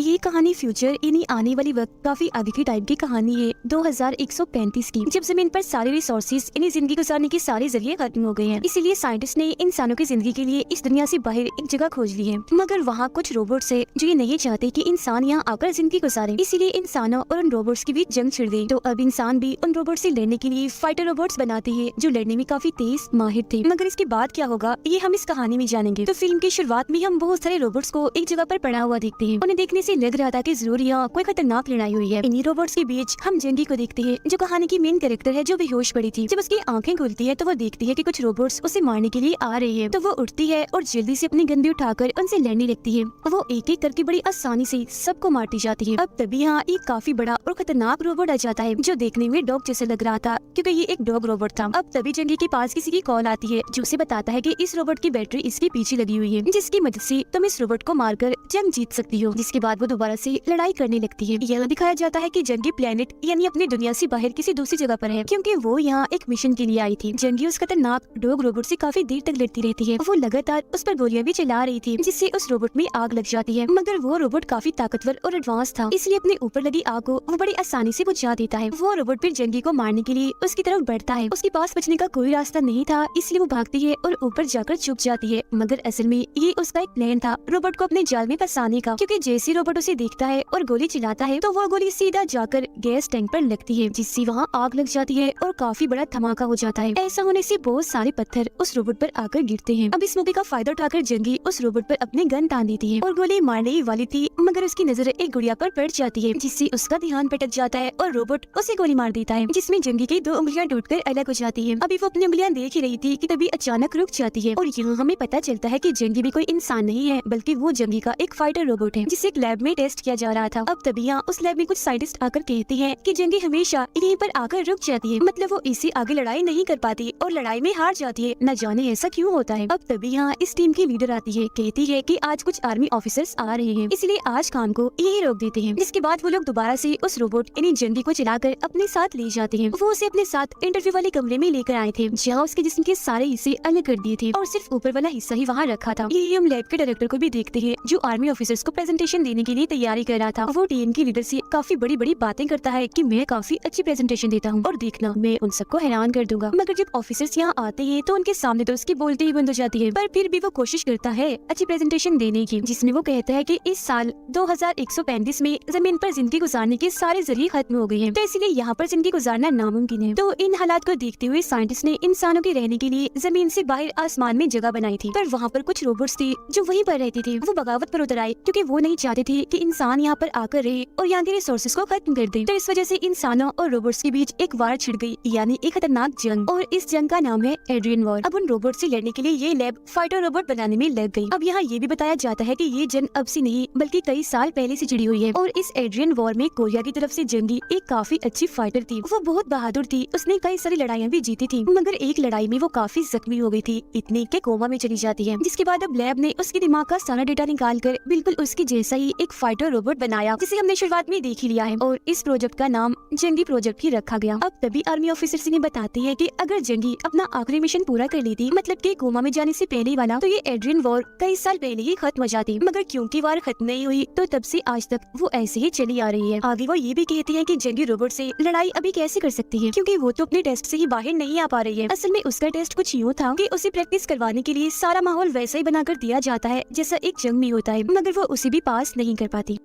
ये कहानी फ्यूचर यानी आने वाली वक्त काफी आगे की टाइप की कहानी है 2135 की, जब जमीन पर सारे रिसोर्सेज यानी जिंदगी गुजारने के सारे जरिए खत्म हो गए हैं। इसीलिए साइंटिस्ट ने इंसानों की जिंदगी के लिए इस दुनिया से बाहर एक जगह खोज ली है। मगर वहाँ कुछ रोबोट्स है जो ये नहीं चाहते कि इंसान यहाँ आकर जिंदगी गुजारे, इसीलिए इंसानों और उन रोबोट्स के बीच जंग छिड़ गई। तो अब इंसान भी उन रोबोट से लड़ने के लिए फाइटर रोबोट्स बनाते हैं जो लड़ने में काफी तेज माहिर थे। मगर इसके बाद क्या होगा ये हम इस कहानी में जानेंगे। तो फिल्म की शुरुआत में हम बहुत सारे रोबोट्स को एक जगह पर पड़ा हुआ देखते हैं। उन्हें देखने से लग रहा था कि जरूर यहाँ कोई खतरनाक लड़ाई हुई है। इन्हीं रोबोट्स के बीच हम जंगी को देखते हैं जो कहानी की मेन कैरेक्टर है, जो बेहोश पड़ी थी। जब उसकी आंखें खुलती है तो वो देखती है कि कुछ रोबोट्स उसे मारने के लिए आ रही है। तो वो उठती है और जल्दी से अपनी गन भी उठाकर उनसे लड़ने लगती है। वो एक एक करके बड़ी आसानी से सबको मारती जाती है। अब तभी यहाँ एक काफी बड़ा और खतरनाक रोबोट आ जाता है जो देखने में डॉग जैसे लग रहा था, क्योंकि ये एक डॉग रोबोट था। अब तभी जंगी के पास किसी की कॉल आती है जो उसे बताता है कि इस रोबोट की बैटरी इसके पीछे लगी हुई है, जिसकी मदद से तुम इस रोबोट को मारकर जंग जीत सकती हो। जिसके बाद वो दोबारा से लड़ाई करने लगती है। यह दिखाया जाता है कि जंगी प्लेनेट यानी अपनी दुनिया से बाहर किसी दूसरी जगह पर है, क्योंकि वो यहाँ एक मिशन के लिए आई थी। जंगी उस खतरनाक डॉग रोबोट से काफी देर तक लड़ती रहती है। वो लगातार उस पर गोलियां भी चला रही थी, जिससे उस रोबोट में आग लग जाती है। मगर वो रोबोट काफी ताकतवर और एडवांस था, इसलिए अपने ऊपर लगी आग को वो बड़ी आसानी से बुझा देता है। वो रोबोट फिर जंगी को मारने के लिए उसकी तरफ बढ़ता है। उसके पास बचने का कोई रास्ता नहीं था, इसलिए वो भागती है और ऊपर जाकर छुप जाती है। मगर असल में ये उसका एक प्लान था रोबोट को अपने जाल में फंसाने का, क्योंकि जैसे रोबोट उसे देखता है और गोली चलाता है तो वो गोली सीधा जाकर गैस टैंक पर लगती है, जिससे वहाँ आग लग जाती है और काफी बड़ा धमाका हो जाता है। ऐसा होने से बहुत सारे पत्थर उस रोबोट पर आकर गिरते हैं। अब इस मौके का फायदा उठाकर जंगी उस रोबोट पर अपनी गन तान देती है और गोली मारने ही वाली थी, मगर उसकी नजर एक गुड़िया पर पड़ जाती है, जिससे उसका ध्यान भटक जाता है और रोबोट उसे गोली मार देता है, जिसमें जंगी की 2 उंगलियां टूटकर अलग हो जाती है। अभी वो अपनी उंगलियां देख ही रही थी कि तभी अचानक रुक जाती है और यहाँ हमें पता चलता है कि जंगी भी कोई इंसान नहीं है, बल्कि वो जंगी का एक फाइटर रोबोट है, जिसे एक लैब में टेस्ट किया जा रहा था। अब तभी यहाँ उस लैब में कुछ साइंटिस्ट आकर कहते हैं कि जंगी हमेशा यहीं पर आकर रुक जाती है, मतलब वो इससे आगे लड़ाई नहीं कर पाती और लड़ाई में हार जाती है। न जाने ऐसा क्यों होता है। अब तभी यहाँ इस टीम की लीडर आती है, कहती है कि आज कुछ आर्मी ऑफिसर्स आ रहे हैं, इसलिए आज काम को यही रोक देते हैं। जिसके बाद वो लोग दोबारा से उस रोबोट यानी जंगी को चलाकर अपने साथ ले जाते हैं। वो उसे अपने साथ इंटरव्यू वाले कमरे में लेकर आए थे, जहाँ उसके जिस्म के सारे हिस्से अलग कर दिए थे और सिर्फ ऊपर वाला हिस्सा ही वहाँ रखा था। यही हम लैब के डायरेक्टर को भी देखते हैं, जो आर्मी ऑफिसर्स को प्रेजेंटेशन देने के लिए तैयारी कर रहा था। वो टीम की लीडर से काफी बड़ी बड़ी बातें करता है कि मैं काफी अच्छी प्रेजेंटेशन देता हूँ और देखना मैं उन सबको हैरान कर दूंगा। मगर जब ऑफिसर्स यहाँ आते हैं तो उनके सामने तो उसकी बोलते ही बंद हो जाती है, पर फिर भी वो कोशिश करता है अच्छी प्रेजेंटेशन देने की, जिसमें वो कहता है कि इस साल 2135 में जमीन पर जिंदगी गुजारने के सारे जरिए खत्म हो गए हैं, तो इसलिए यहाँ पर जिंदगी गुजारना नामुमकिन है। तो इन हालात को देखते हुए साइंटिस्ट ने इंसानों के रहने के लिए जमीन से बाहर आसमान में जगह बनाई थी, पर वहाँ पर कुछ रोबोट्स थे जो वहीं पर रहते थे। वो बगावत पर उतर आए, क्योंकि वो नहीं चाहते थे कि इंसान यहाँ पर आकर रहे और यहाँ के रिसोर्सेज को खत्म कर दे। तो इस वजह से इंसानों और रोबोट्स के बीच एक वार छिड़ गई, यानी एक खतरनाक जंग, और इस जंग का नाम है एड्रियन वॉर। अब उन रोबोट से लड़ने के लिए ये लैब फाइटर रोबोट बनाने में लग गई। अब यहाँ ये भी बताया जाता है कि ये जंग अब से नहीं बल्कि कई साल पहले से छिड़ी हुई है, और इस एड्रियन वॉर में कोरिया की तरफ से जंगी एक काफी अच्छी फाइटर थी। वो बहुत बहादुर थी, उसने कई सारी लड़ाइयाँ भी जीती थी, मगर एक लड़ाई में वो काफी जख्मी हो गई थी, इतनी के कोमा में चली जाती है। जिसके बाद अब लैब ने उसके दिमाग का सारा डेटा निकाल कर बिल्कुल उसके जैसा ही एक फाइटर रोबोट बनाया, जिसे हमने शुरुआत में देख ही लिया है, और इस प्रोजेक्ट का नाम जंगी प्रोजेक्ट ही रखा गया। अब तभी आर्मी ऑफिसर्स ने बताते हैं कि अगर जंगी अपना आखिरी मिशन पूरा कर लेती, मतलब कि कोमा में जाने से पहले वाला, तो ये एड्रियन वॉर कई साल पहले ही खत्म हो जाती। मगर क्योंकि वार खत्म नहीं हुई, तो तब से आज तक वो ऐसे ही चली आ रही है। आगे वो ये भी कहती है कि जंगी रोबोट से लड़ाई अभी कैसे कर सकती है, क्योंकि वो तो अपने टेस्ट से ही बाहर नहीं आ पा रही है। असल में उसका टेस्ट कुछ यूँ था कि उसे प्रैक्टिस करवाने के लिए सारा माहौल वैसा ही बनाकर दिया जाता है जैसा एक जंग में होता है, मगर वो उसे भी पास नहीं कर पाती।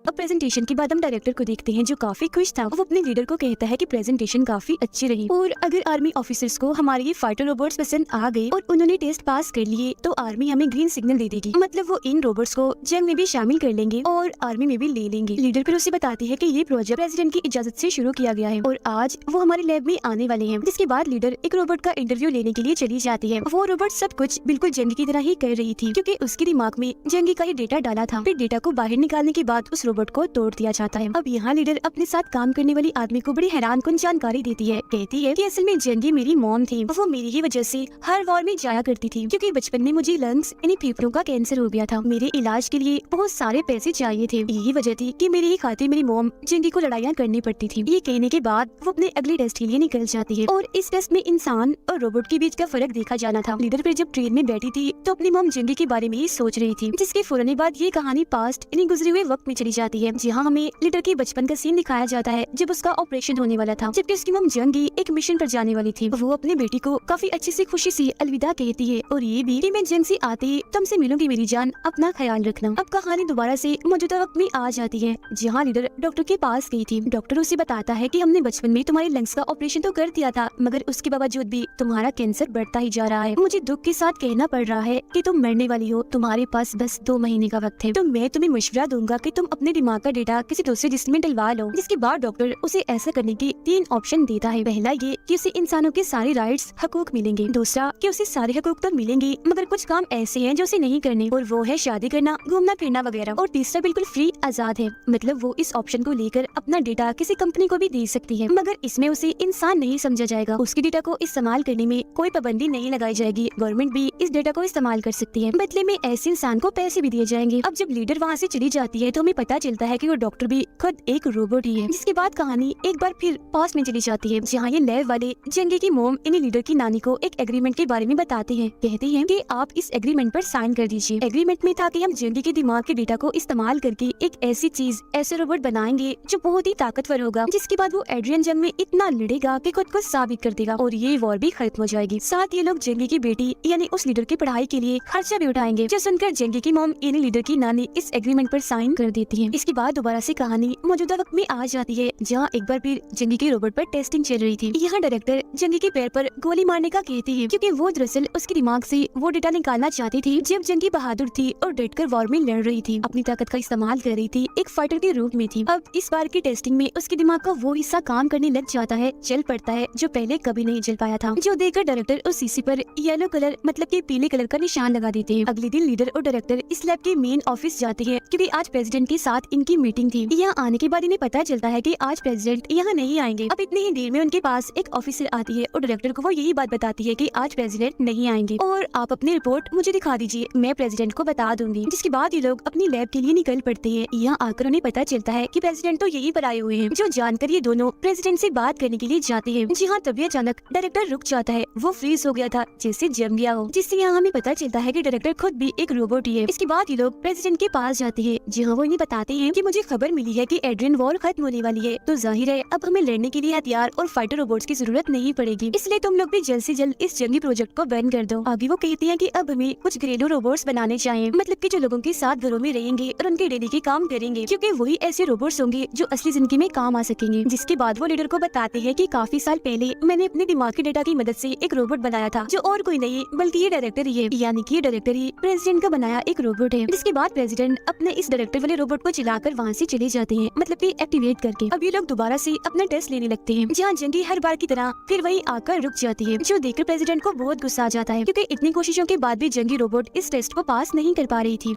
अब प्रेजेंटेशन के बाद हम डायरेक्टर को देखते हैं जो काफी खुश था। वो अपने लीडर को कहता है कि प्रेजेंटेशन काफी अच्छी रही, और अगर आर्मी ऑफिसर्स को हमारे ये फाइटर रोबोट्स पसंद आ गए और उन्होंने टेस्ट पास कर लिए, तो आर्मी हमें ग्रीन सिग्नल दे देगी, मतलब वो इन रोबोट्स को जंग में भी शामिल कर लेंगे और आर्मी में भी ले लेंगे। लीडर फिर उसे बताती है कि ये प्रोजेक्ट प्रेसिडेंट की इजाजत से शुरू किया गया है और आज वो हमारे लैब में आने वाले हैं। जिसके बाद लीडर एक रोबोट का इंटरव्यू लेने के लिए चली जाती है। वो रोबोट सब कुछ बिल्कुल जंगी की तरह ही कर रही थी, क्योंकि उसके दिमाग में जंगी का ही डेटा डाला था। फिर डेटा को बाहर निकालने के बाद उस रोबोट को तोड़ दिया जाता है। अब यहाँ लीडर अपने साथ काम करने वाली आदमी को बड़ी हैरानकुन जानकारी देती है। कहती है कि असल में जंगी मेरी मॉम थी, वो मेरी ही वजह से हर वॉर में जाया करती थी, क्योंकि बचपन में मुझे लंग्स यानी फेफड़ों का कैंसर हो गया था। मेरे इलाज के लिए बहुत सारे पैसे चाहिए थे, यही वजह थी कि मेरे ही खातिर मेरी मॉम जंगी को लड़ाइयाँ करनी पड़ती थी। ये कहने के बाद वो अपने अगले टेस्ट के लिए निकल जाती है और इस टेस्ट में इंसान और रोबोट के बीच का फर्क देखा जाना था। लीडर फिर जब ट्रेन में बैठी थी तो अपनी मॉम जंगी के बारे में ही सोच रही थी, जिसके फौरन बाद ये कहानी पास्ट यानी गुजरे हुए वक्त में चली जाती है, जहाँ हमें लीडर के बचपन का सीन दिखाया जाता है जब उसका ऑपरेशन होने वाला था, जबकि उसकी मॉम जंगी एक मिशन पर जाने वाली थी। वो अपने बेटी को काफी अच्छे से खुशी से अलविदा कहती है और ये भी कि मैं जंग से आते ही तुमसे मिलूंगी मेरी जान, अपना ख्याल रखना। अब कहानी दोबारा से मौजूदा वक्त में आ जाती है, जहाँ लीडर डॉक्टर के पास गई थी। डॉक्टर उसे बताता है कि हमने बचपन में तुम्हारे लंग्स का ऑपरेशन तो कर दिया था, मगर उसके बावजूद भी तुम्हारा कैंसर बढ़ता ही जा रहा है। मुझे दुख के साथ कहना पड़ रहा है कि तुम मरने वाली हो, तुम्हारे पास बस 2 महीने का वक्त है। तो मैं तुम्हें मशवरा दूंगा कि तुम अपने दिमाग का डेटा किसी दूसरे जिस्म में डलवा लो। जिसके बाद डॉक्टर उसे ऐसा करने के 3 ऑप्शन देता है। पहला ये कि उसे इंसानों के सारे राइट्स हकूक मिलेंगे, दूसरा कि उसे सारे हकूक तो मिलेंगे मगर कुछ काम ऐसे हैं जो उसे नहीं करने, और वो है शादी करना, घूमना फिरना वगैरह, और तीसरा बिल्कुल फ्री आजाद है। मतलब वो इस ऑप्शन को लेकर अपना डेटा किसी कंपनी को भी दे सकती है, मगर इसमें उसे इंसान नहीं समझा जाएगा। उसके डेटा को इस्तेमाल करने में कोई पाबंदी नहीं लगाई जाएगी, गवर्नमेंट भी इस डेटा को इस्तेमाल कर सकती है, बदले में ऐसे इंसान को पैसे भी दिए जाएंगे। अब जब लीडर वहाँ से चली जाती है तो हमें पता चलता है कि वो डॉक्टर भी खुद एक रोबोट ही है। जिसके बाद कहानी एक बार फिर पास में चली जाती है, जहाँ ये लैब वाले जंगी की मोम इन्हें लीडर की नानी को एक एग्रीमेंट के बारे में बताते हैं। कहते हैं कि आप इस एग्रीमेंट पर साइन कर दीजिए। एग्रीमेंट में था कि हम जंगी के दिमाग के डेटा को इस्तेमाल करके एक ऐसी चीज, ऐसे रोबोट बनाएंगे जो बहुत ही ताकतवर होगा, जिसके बाद वो एड्रियन जंग में इतना लड़ेगा कि खुद को साबित कर देगा और ये वॉर भी खत्म हो जाएगी। साथ ये लोग जंगी की बेटी यानी उस लीडर की पढ़ाई के लिए खर्चा भी उठाएंगे। जो सुनकर जंगी की मोम यानी लीडर की नानी इस एग्रीमेंट पर साइन कर देती है। इसके बाद दोबारा से कहानी मौजूदा वक्त में आ जाती है, जहाँ एक बार फिर जंगी के रोबोट पर टेस्टिंग चल रही थी। यहाँ डायरेक्टर जंगी के पैर पर गोली मारने का कहती है, क्योंकि वो दरअसल उसके दिमाग से वो डेटा निकालना चाहती थी जब जंगी बहादुर थी और डटकर वॉर में लड़ रही थी, अपनी ताकत का इस्तेमाल कर रही थी, एक फाइटर के रूप में थी। अब इस बार की टेस्टिंग में उसके दिमाग का वो हिस्सा काम करने लग जाता है, चल पड़ता है, जो पहले कभी नहीं चल पाया था, जो देखकर डायरेक्टर उस शीशे पर येलो कलर मतलब के पीले कलर का निशान लगा देते हैं। अगले दिन लीडर और डायरेक्टर इस लैब के मेन ऑफिस जाते हैं, क्योंकि आज प्रेसिडेंट के साथ इनकी मीटिंग थी। यहाँ आने के बाद इन्हें पता चलता है कि आज प्रेसिडेंट यहाँ नहीं आएंगे। अब इतनी ही देर में उनके पास एक ऑफिसर आती है और डायरेक्टर को वो यही बात बताती है कि आज प्रेसिडेंट नहीं आएंगे और आप अपनी रिपोर्ट मुझे दिखा दीजिए, मैं प्रेसिडेंट को बता दूंगी। जिसके बाद ये लोग अपनी लैब के लिए निकल पड़ते हैं। यहाँ आकर उन्हें पता चलता है कि प्रेसिडेंट तो यही पर आए हुए हैं, जो जानकर ये दोनों प्रेसिडेंट से बात करने के लिए जाते हैं। जी हाँ, तभी अचानक डायरेक्टर रुक जाता है, वो फ्रीज हो गया था जैसे जम गया हो, जिससे यहाँ हमें पता चलता है कि डायरेक्टर खुद भी एक रोबोट ही है। इसके बाद ये लोग प्रेसिडेंट के पास जाते हैं, जहाँ वो इन्हें बताते हैं कि मुझे खबर मिली है कि एड्रियन वॉर खत्म होने वाली है, तो जाहिर है अब हमें लड़ने के लिए हथियार और फाइटर रोबोट्स की जरूरत नहीं पड़ेगी, इसलिए तुम लोग भी जल्द से जल्द इस जंगी प्रोजेक्ट को बंद कर दो। आगे वो कहती है कि अब हमें कुछ घरेलू रोबोट्स बनाने चाहिए, मतलब कि जो लोगों के साथ घरों में रहेंगे और उनके डेली के काम करेंगे, क्योंकि वही ऐसे रोबोट्स होंगे जो असली जिंदगी में काम आ सकेंगे। जिसके बाद वो लीडर को बताते हैं कि काफी साल पहले मैंने अपने दिमाग के डेटा की मदद से एक रोबोट बनाया था, जो और कोई नहीं बल्कि ये डायरेक्टर ही है, यानी कि ये डायरेक्टर ही प्रेसिडेंट का बनाया एक रोबोट है। जिसके बाद प्रेसिडेंट अपने इस डायरेक्टर वाले रोबोट को चलाकर वहाँ से चले जाते हैं, मतलब कि एक्टिवेट करके। अब ये लोग दोबारा से अपना टेस्ट लेने लगते हैं, जहाँ जंगी हर बार की तरह फिर वहीं आकर रुक जाती है, जो देखकर प्रेसिडेंट को बहुत गुस्सा आ जाता है, क्योंकि इतनी कोशिशों के बाद भी जंगी रोबोट इस टेस्ट को पास नहीं कर पा रही थी।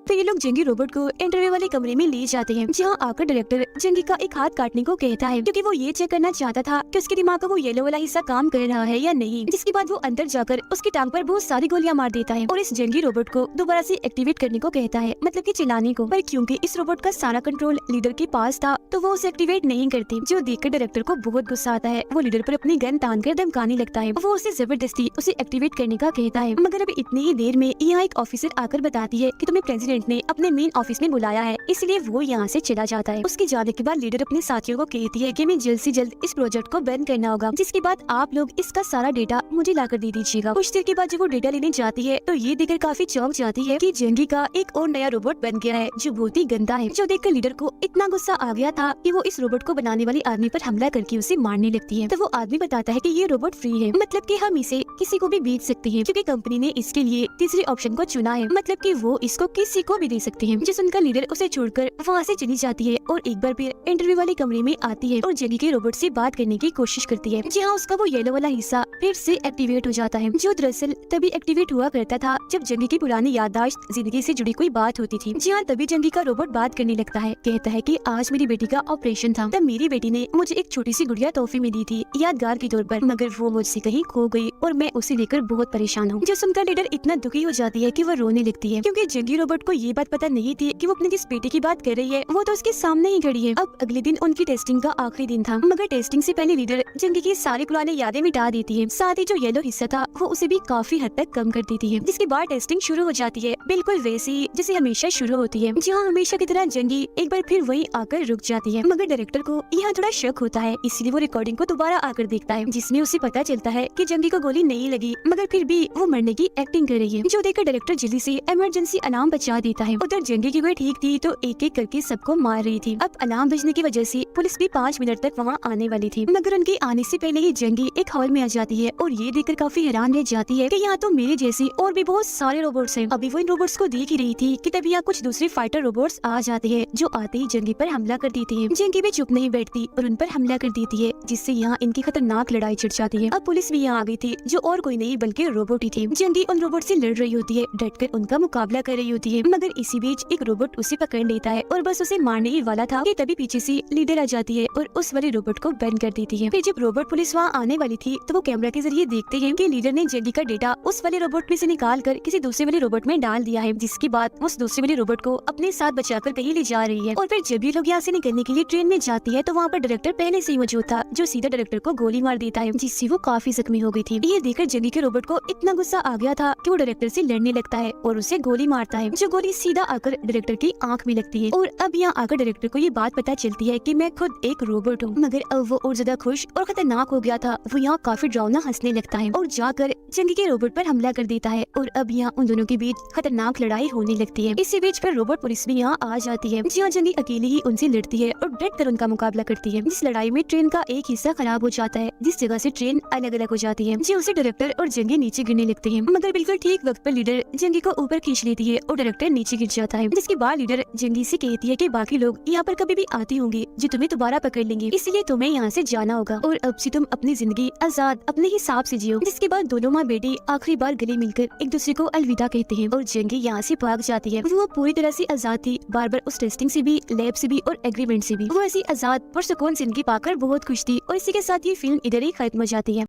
फिर ये लोग जंगी रोबोट को इंटरव्यू वाले कमरे में ले जाते हैं, जहाँ आकर डायरेक्टर जंगी का एक हाथ काटने को कहता है, क्योंकि वो ये चेक करना चाहता था कि उसके दिमाग का वो येलो वाला हिस्सा काम कर रहा है या नहीं। जिसके बाद वो अंदर जाकर उसकी टांग पर बहुत सारी गोलियां मार देता है और इस जंगी रोबोट को दोबारा से एक्टिवेट करने को कहता है, मतलब कि चलाने को। पर क्योंकि इस रोबोट का सारा कंट्रोल लीडर के पास था, तो वो उसे एक्टिवेट नहीं करती, जो देखकर डायरेक्टर को बहुत गुस्सा आता है। वो लीडर पर अपनी गन तान कर धमकाने लगता है, वो उसे जबरदस्ती उसे एक्टिवेट करने का कहता है। मगर अब इतनी ही देर में यहाँ एक ऑफिसर आकर बताती है कि तुम्हें प्रेसिडेंट ने अपने मेन ऑफिस में बुलाया है, इसलिए वो यहाँ से चला जाता है। उसके जाने के बाद लीडर अपने साथियों को कहती है कि हमें जल्द से जल्द इस प्रोजेक्ट को बंद करना होगा, जिसके बाद आप लोग इसका सारा डेटा मुझे लाकर दे दीजिएगा। कुछ देर के बाद जब वो डेटा लेने जाती है तो ये देखकर काफी चौंक जाती है कि जंगी का एक और नया रोबोट बन गया है, जो बहुत ही गंदा है। जो देखकर लीडर को इतना गुस्सा आ गया था कि वो इस रोबोट को बनाने वाले आदमी पर हमला करके उसे मारने लगती है। तो वो आदमी बताता है कि ये रोबोट फ्री है, मतलब कि हम इसे किसी को भी बेच सकते हैं, क्योंकि कंपनी ने इसके लिए तीसरे ऑप्शन को चुना है, मतलब कि वो इसको किसी को भी दे सकते हैं। जिस उनका लीडर उसे छोड़कर वहाँ से चली जाती है और एक बार फिर इंटरव्यू वाले कमरे में आती है और जंगी के रोबोट से बात करने की कोशिश करती है। जी हाँ, उसका वो येलो वाला हिस्सा फिर से एक्टिवेट हो जाता है, जो दरअसल तभी एक्टिवेट हुआ करता था जब जंगी की पुरानी याददाश्त जिंदगी से जुड़ी कोई बात होती थी। जी हाँ, तभी जंगी का रोबोट बात करने लगता है। कहता है कि आज मेरी बेटी का ऑपरेशन था, तब मेरी बेटी ने मुझे एक छोटी सी गुड़िया तोहफे में दी थी यादगार के तौर पर, मगर वो मुझसे कहीं खो गई और मैं उसे लेकर बहुत परेशान हूँ। जो सुनकर लीडर इतना दुखी हो जाती है कि वो रोने लगती है, क्योंकि जंगी रोबोट को ये बात पता नहीं थी कि वो अपने जिस बेटे की बात कर रही है वो तो उसके सामने ही खड़ी है। अब अगले दिन उनकी टेस्टिंग का आखिरी दिन था, मगर टेस्टिंग से पहले लीडर जंगी की सारी पुरानी यादें मिटा देती है। साथ ही जो येलो हिस्सा था वो उसे भी काफी हद तक कम कर देती है, जिसके बाद टेस्टिंग शुरू हो जाती है, बिल्कुल वैसी जैसे हमेशा शुरू होती है। जहाँ हमेशा की तरह जंगी एक बार फिर वहीं आकर रुक जाती है, मगर डायरेक्टर को यहाँ थोड़ा शक होता है, इसलिए वो रिकॉर्डिंग को दोबारा आकर देखता है, जिसमें उसे पता चलता है कि जंगी को गोली नहीं लगी, मगर फिर भी वो मरने की एक्टिंग कर रही है। जो देखकर डायरेक्टर जल्दी से इमरजेंसी अलार्म बजा देता है। उधर जंगी की कोई ठीक थी तो एक एक करके सबको मार रही थी। अब अलार्म बजने की वजह से पुलिस भी 5 मिनट तक वहाँ आने वाली थी, मगर उनके आने से पहले ही जंगी एक हॉल में आ जाती है और ये देखकर काफी हैरान रह जाती है कि यहाँ तो मेरे जैसे और भी बहुत सारे रोबोट्स हैं। अभी वो इन रोबोट्स को देख ही रही थी कि तभी यहाँ कुछ दूसरे फाइटर रोबोट्स आ जाते हैं, जो आते ही जंगी पर हमला कर देती है। जंगी भी चुप नहीं बैठती और उन पर हमला कर देती है, जिससे यहाँ इनकी खतरनाक लड़ाई छिड़ जाती है। अब पुलिस भी यहाँ आ गई थी, जो और कोई नहीं बल्कि रोबोट ही थी। जंगी उन रोबोट से लड़ रही होती है, डटकर उनका मुकाबला कर रही होती है, मगर इसी बीच एक रोबोट उसे पकड़ लेता है और बस उसे मारने ही वाला था कि तभी पीछे से लीडर आ जाती है और उस वाले रोबोट को बैन कर देती है। फिर जब रोबोट पुलिस वहाँ आने वाली थी तो वो कैमरा के जरिए देखते हैं कि लीडर ने जंगी का डेटा उस वाले रोबोट में से निकाल कर किसी दूसरे वाले रोबोट में डाल दिया है, जिसके बाद उस दूसरे वाले रोबोट को अपने साथ बचाकर कहीं ले जा रही है। और फिर जब ये लोग यहाँ से निकलने के लिए ट्रेन में जाती है तो वहाँ पर डायरेक्टर पहले से ही मौजूद था, जो सीधा डायरेक्टर को गोली मार देता है, जिससे वो काफी जख्मी हो गई थी। ये देखकर जंगी के रोबोट को इतना गुस्सा आ गया था कि वो डायरेक्टर से लड़ने लगता है और उसे गोली मारता है, जो गोली सीधा आकर डायरेक्टर की आंख में लगती है। और अब यहाँ आकर डायरेक्टर को ये बात पता चलती है कि मैं खुद एक रोबोट हूँ, मगर अब वो और ज्यादा खुश और खतरनाक हो गया था। वो यहाँ काफी डरावना हंसने लगता है और जाकर जंगी के रोबोट पर हमला कर देता है और अब यहाँ उन दोनों के बीच खतरनाक लड़ाई होने लगती है। इसी बीच फिर रोबोट पुलिस भी यहाँ आ जाती है, जहाँ जंगी अकेली ही उनसे लड़ती है और डट कर उनका मुकाबला करती है। इस लड़ाई में ट्रेन का एक हिस्सा खराब हो जाता है, जिस जगह से ट्रेन अलग अलग हो जाती है, जी उसे डायरेक्टर और जंगी नीचे गिरने लगते हैं, मगर बिल्कुल ठीक वक्त पर लीडर जंगी को ऊपर खींच लेती है और डायरेक्टर नीचे गिर जाता है, जिसके बाद लीडर जंगी से कहती है कि बाकी लोग यहाँ पर कभी भी आते होंगे जो तुम्हें दोबारा पकड़ लेंगे, इसलिए तुम्हें यहाँ से जाना होगा और अब से तुम अपनी जिंदगी आजाद अपने हिसाब से जियो। जिसके बाद दोनों माँ बेटी आखिरी बार गले मिलकर एक दूसरे को अलविदा कहते हैं और जंगी यहाँ से भाग जाती है। वो पूरी तरह से आजाद थी, बार बार उस टेस्टिंग से भी, लैब से भी और एग्रीमेंट से भी। वो ऐसी आजाद और सुकून जिंदगी पाकर बहुत खुश थी और इसी के साथ ये फिल्म इधर ही खत्म हो जाती है।